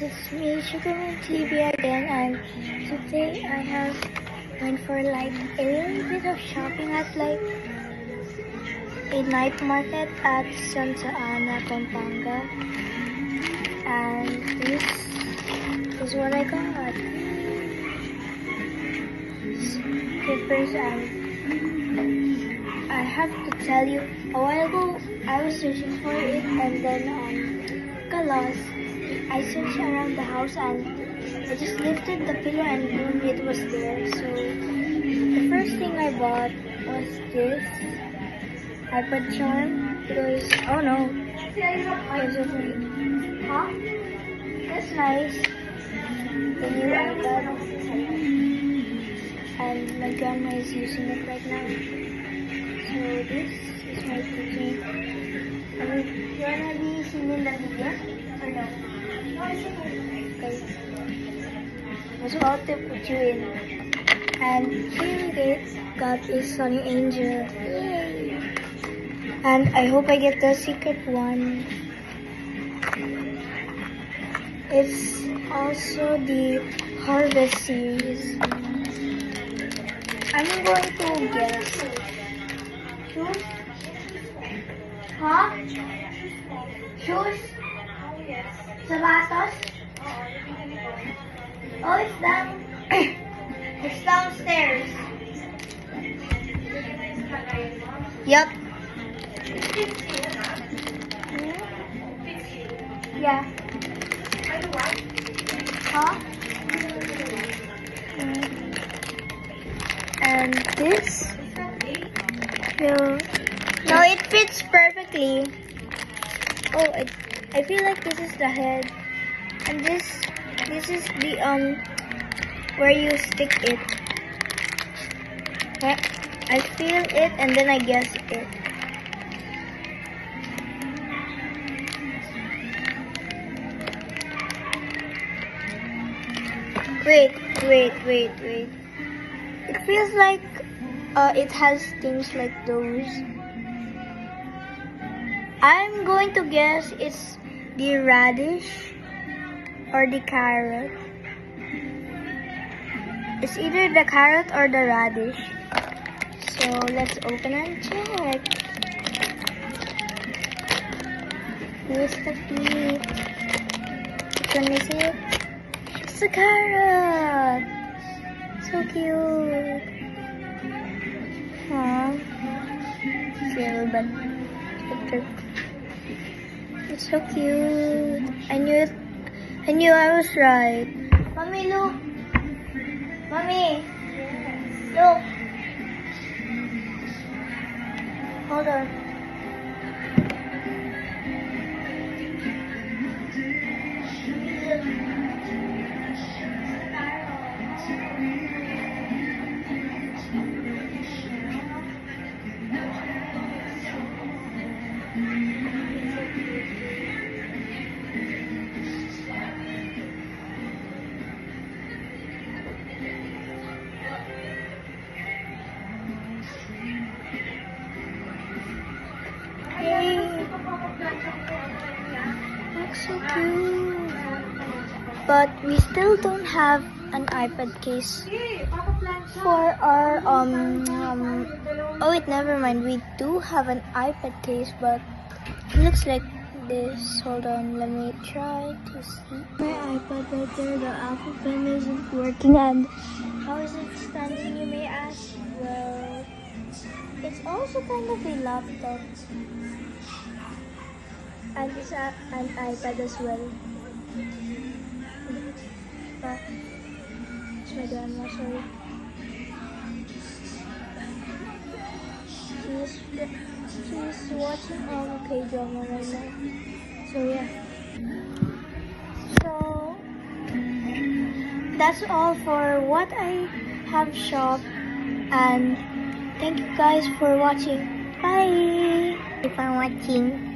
it's me, Sugarman TV again, and today I have went for like a little bit of shopping at like a night market at Santa Ana, Pampanga, and this is what I got. Slippers, and I have to tell you, a while ago I was searching for it, and then got lost. I searched around the house and I just lifted the pillow and boom, it was there. So the first thing I bought was this iPad charm because, oh no, there's a thing. Huh? That's nice. The new iPad. And my grandma is using it right now. So this is my teaching. You wanna be seen in the video or no? Okay. That's what to put you in. And here we got a Sunny Angel. Yay! And I hope I get the secret one. It's also the Harvest series. I'm going to guess. Shoes? Huh? Shoes? Sapatos? Oh, it's down. It's downstairs. Yep. Yeah. Huh? And this will, no, it fits perfectly. Oh, I feel like this is the head, and this is the where you stick it. Yeah, I feel it and then I guess it. Wait. It feels like it has things like those. I'm going to guess it's the radish or the carrot. It's either the carrot or the radish. So let's open and check. Here's the feet. Can you see it? It's a carrot. So cute. Aww. Silver. It's so cute. I knew I was right. Mommy, look. Mommy. Look. Hold on. Looks so cute. But we still don't have an iPad case for our oh wait, never mind. We do have an iPad case, but it looks like this. Hold on, let me try to see. My iPad right there, the Apple Pen isn't working, and how is it standing, you may ask? Well, it's also kind of a laptop. And it's an iPad as well. But it's my grandma, sorry. She's watching K-drama right now. So yeah. So that's all for what I have shopped, and thank you guys for watching. Bye. Thank you for watching.